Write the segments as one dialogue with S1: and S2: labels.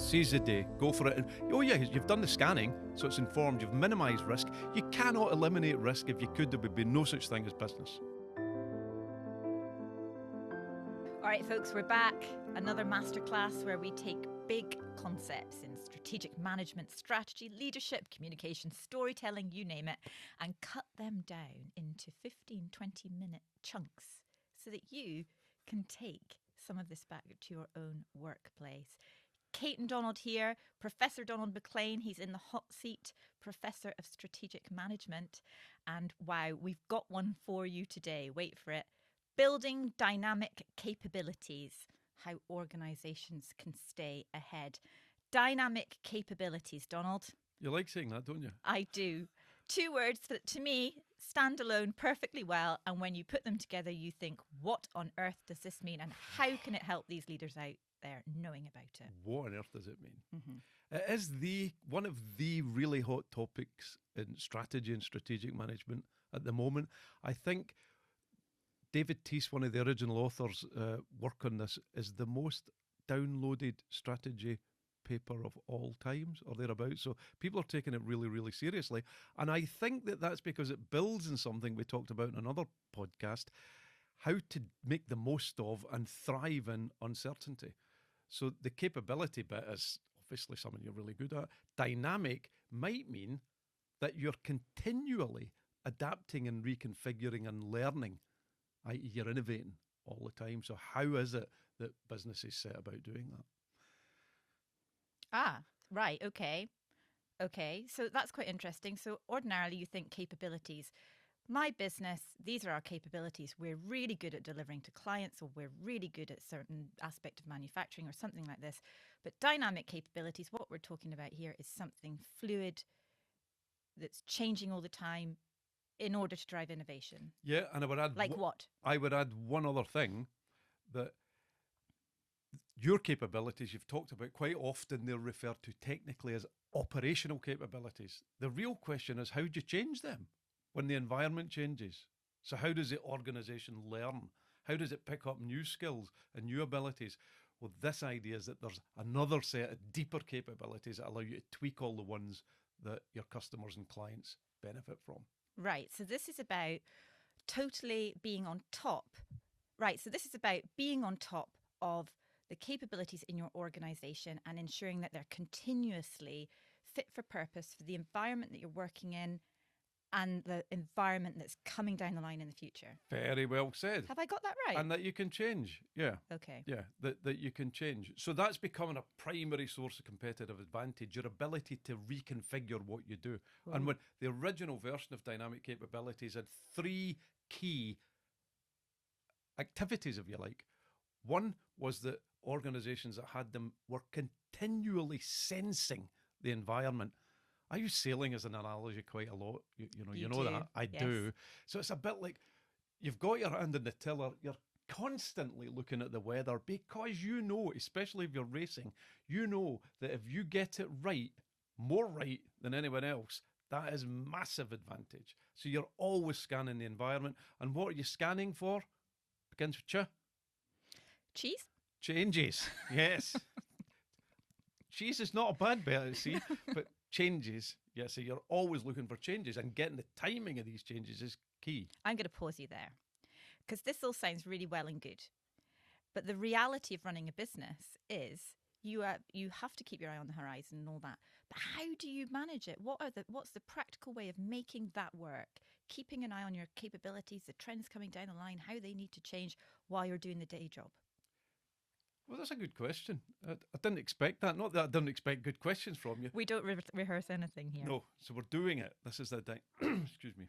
S1: Seize the day, go for it. And, oh yeah, you've done the scanning, so it's informed, you've minimised risk. You cannot eliminate risk. If you could, there would be no such thing as business.
S2: All right, folks, we're back. Another masterclass where we take big concepts in strategic management, strategy, leadership, communication, storytelling, you name it, and cut them down into 15, 20-minute chunks so that you can take some of this back to your own workplace. Kate and Donald here, Professor Donald Maclean. He's in the hot seat, Professor of Strategic Management. And wow, we've got one for you today. Wait for it. Building dynamic capabilities, how organisations can stay ahead. Dynamic capabilities, Donald.
S1: You like saying that, don't you?
S2: I do. Two words that to me stand alone perfectly well. And when you put them together, you think, what on earth does this mean? And how can it help these leaders out there knowing about it?
S1: What on earth does it mean?
S2: Mm-hmm.
S1: It is one of the really hot topics in strategy and strategic management at the moment. I think David Teese, one of the original authors, work on this, is the most downloaded strategy paper of all times or thereabouts. So people are taking it really, really seriously. And I think that that's because it builds on something we talked about in another podcast, how to make the most of and thrive in uncertainty. So the capability bit is obviously something you're really good at. Dynamic might mean that you're continually adapting and reconfiguring and learning, i.e. you're innovating all the time. So how is it that businesses set about doing that?
S2: Ah, right. Okay. So that's quite interesting. So ordinarily you think capabilities. My business, these are our capabilities. We're really good at delivering to clients, or we're really good at certain aspect of manufacturing or something like this. But dynamic capabilities, what we're talking about here is something fluid that's changing all the time in order to drive innovation.
S1: Yeah, and I would add...
S2: Like what?
S1: I would add one other thing, that your capabilities you've talked about, quite often they're referred to technically as operational capabilities. The real question is, how do you change them when the environment changes? So how does the organisation learn? How does it pick up new skills and new abilities? Well, this idea is that there's another set of deeper capabilities that allow you to tweak all the ones that your customers and clients benefit from.
S2: Right. So this is about totally being on top. Right. So this is about being on top of the capabilities in your organization and ensuring that they're continuously fit for purpose for the environment that you're working in and the environment that's coming down the line in the future.
S1: Very well said.
S2: Have I got that right?
S1: And that you can change. Yeah.
S2: Okay.
S1: Yeah, that you can change. So that's becoming a primary source of competitive advantage, your ability to reconfigure what you do.
S2: Whoa.
S1: And when the original version of dynamic capabilities had three key activities, if you like. One was that organizations that had them were continually sensing the environment. I use sailing as an analogy quite a lot. You know
S2: do.
S1: that. I
S2: Yes.
S1: do. So it's a bit like you've got your hand in the tiller. You're constantly looking at the weather because you know, especially if you're racing, you know that if you get it right, more right than anyone else, that is massive advantage. So you're always scanning the environment. And what are you scanning for? Begins with ch.
S2: Cheese?
S1: Changes. Yes. Cheese is not a bad bet, see, but changes. Yeah, so you're always looking for changes, and getting the timing of these changes is key.
S2: I'm going to pause you there because this all sounds really well and good. But the reality of running a business is you have to keep your eye on the horizon and all that. But how do you manage it? What's the practical way of making that work? Keeping an eye on your capabilities, the trends coming down the line, how they need to change while you're doing the day job.
S1: Well, that's a good question. I didn't expect that. Not that I didn't expect good questions from you.
S2: We don't rehearse anything here.
S1: No, so we're doing it. This is the excuse me.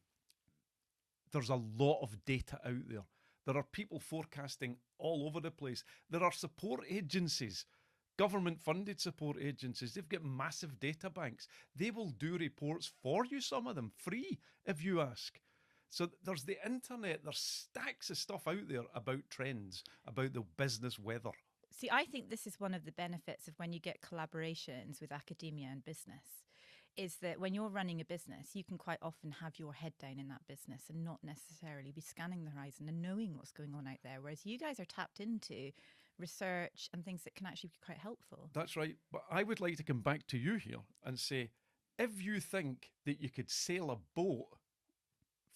S1: There's a lot of data out there. There are people forecasting all over the place. There are support agencies, government-funded support agencies. They've got massive data banks. They will do reports for you, some of them, free, if you ask. So there's the internet. There's stacks of stuff out there about trends, about the business weather.
S2: See, I think this is one of the benefits of when you get collaborations with academia and business, is that when you're running a business, you can quite often have your head down in that business and not necessarily be scanning the horizon and knowing what's going on out there. Whereas you guys are tapped into research and things that can actually be quite helpful.
S1: That's right. But I would like to come back to you here and say, if you think that you could sail a boat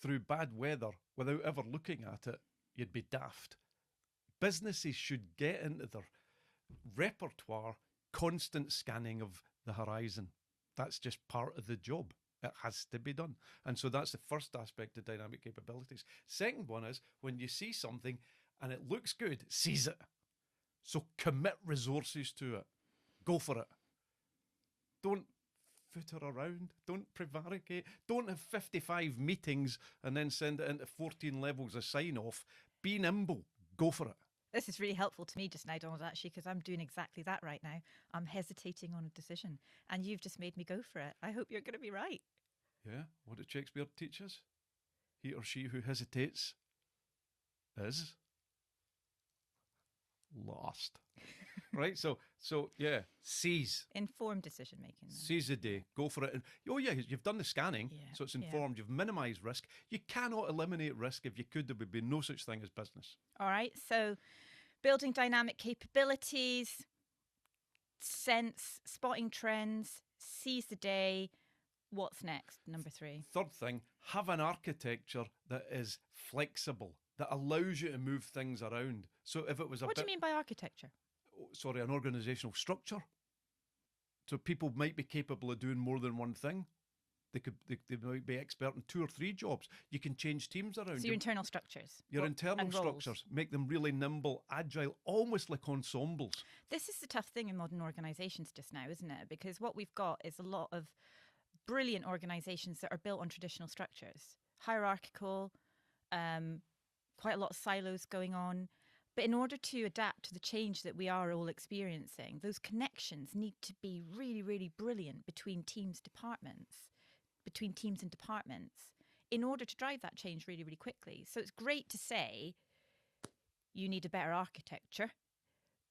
S1: through bad weather without ever looking at it, you'd be daft. Businesses should get into their repertoire constant scanning of the horizon. That's just part of the job. It has to be done. And so that's the first aspect of dynamic capabilities. Second one is when you see something and it looks good, seize it. So commit resources to it. Go for it. Don't footer around. Don't prevaricate. Don't have 55 meetings and then send it into 14 levels of sign-off. Be nimble. Go for it.
S2: This is really helpful to me just now, Donald, actually, because I'm doing exactly that right now. I'm hesitating on a decision, and you've just made me go for it. I hope you're going to be right.
S1: Yeah, what did Shakespeare teach us? He or she who hesitates is lost. Right? So yeah, seize.
S2: Informed decision making.
S1: Seize the day. Go for it. And, oh yeah, you've done the scanning, so it's informed. You've minimised risk. You cannot eliminate risk. If you could, there would be no such thing as business.
S2: All right. So building dynamic capabilities, sense, spotting trends, seize the day. What's next? Number 3.
S1: Third thing, have an architecture that is flexible, that allows you to move things around. So if it was
S2: What do you mean by architecture?
S1: Sorry, an organisational structure. So people might be capable of doing more than one thing. They might be expert in 2 or 3 jobs. You can change teams around.
S2: So your internal structures.
S1: Your internal structures, make them really nimble, agile, almost like ensembles.
S2: This is the tough thing in modern organisations just now, isn't it? Because what we've got is a lot of brilliant organisations that are built on traditional structures, hierarchical, quite a lot of silos going on. But in order to adapt to the change that we are all experiencing, those connections need to be really, really brilliant between teams and departments, in order to drive that change really, really quickly. So it's great to say you need a better architecture,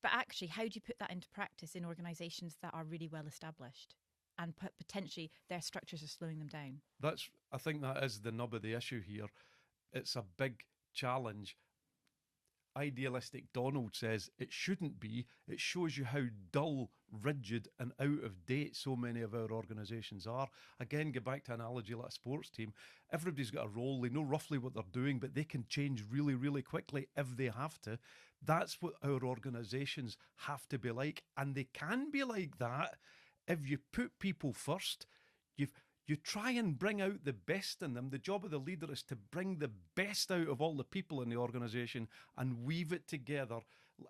S2: but actually, how do you put that into practice in organisations that are really well established and potentially their structures are slowing them down?
S1: I think that is the nub of the issue here. It's a big challenge. Idealistic Donald says it shouldn't be. It shows you how dull, rigid and out of date so many of our organisations are. Again, get back to analogy like a sports team. Everybody's got a role. They know roughly what they're doing, but they can change really, really quickly if they have to. That's what our organisations have to be like. And they can be like that if you put people first. You try and bring out the best in them. The job of the leader is to bring the best out of all the people in the organisation and weave it together.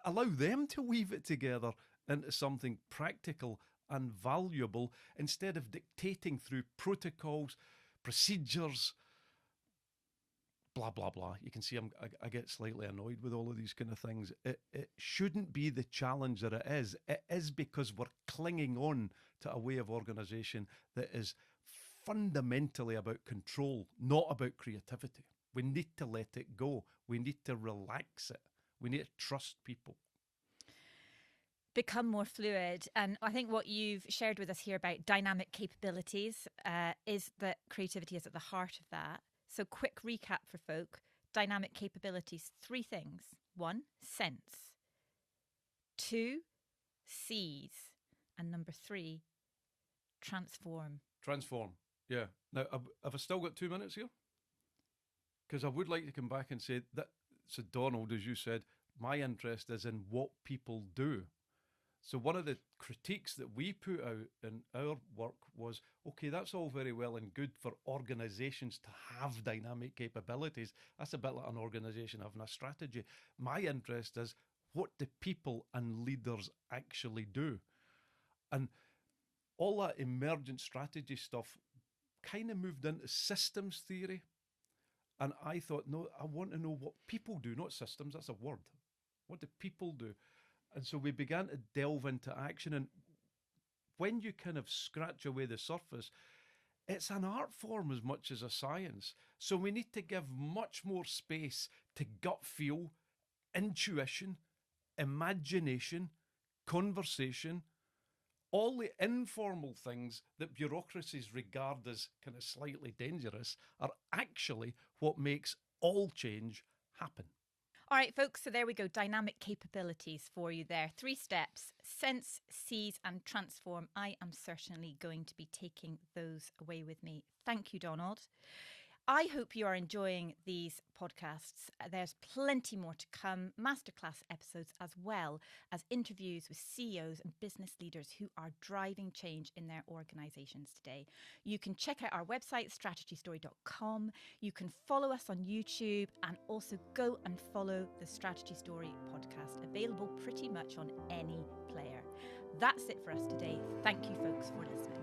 S1: Allow them to weave it together into something practical and valuable instead of dictating through protocols, procedures, blah, blah, blah. You can see I get slightly annoyed with all of these kind of things. It shouldn't be the challenge that it is. It is because we're clinging on to a way of organisation that is fundamentally about control, not about creativity. We need to let it go. We need to relax it. We need to trust people.
S2: Become more fluid. And I think what you've shared with us here about dynamic capabilities is that creativity is at the heart of that. So quick recap for folk. Dynamic capabilities, 3 things. 1, sense. 2, seize. And number 3, transform.
S1: Transform. Yeah. Now, have I still got 2 minutes here? Because I would like to come back and say that, so Donald, as you said, my interest is in what people do. So one of the critiques that we put out in our work was, okay, that's all very well and good for organisations to have dynamic capabilities. That's a bit like an organisation having a strategy. My interest is, what do people and leaders actually do? And all that emergent strategy stuff kind of moved into systems theory. And I thought, no, I want to know what people do, not systems. That's a word. What do people do? And so we began to delve into action. And when you kind of scratch away the surface, it's an art form as much as a science. So we need to give much more space to gut feel, intuition, imagination, conversation, all the informal things that bureaucracies regard as kind of slightly dangerous are actually what makes all change happen.
S2: All right, folks, so there we go. Dynamic capabilities for you there. 3 steps: sense, seize, and transform. I am certainly going to be taking those away with me. Thank you, Donald. I hope you are enjoying these podcasts. There's plenty more to come, masterclass episodes, as well as interviews with CEOs and business leaders who are driving change in their organisations today. You can check out our website, strategystory.com. You can follow us on YouTube, and also go and follow the Strategy Story podcast, available pretty much on any player. That's it for us today. Thank you, folks, for listening.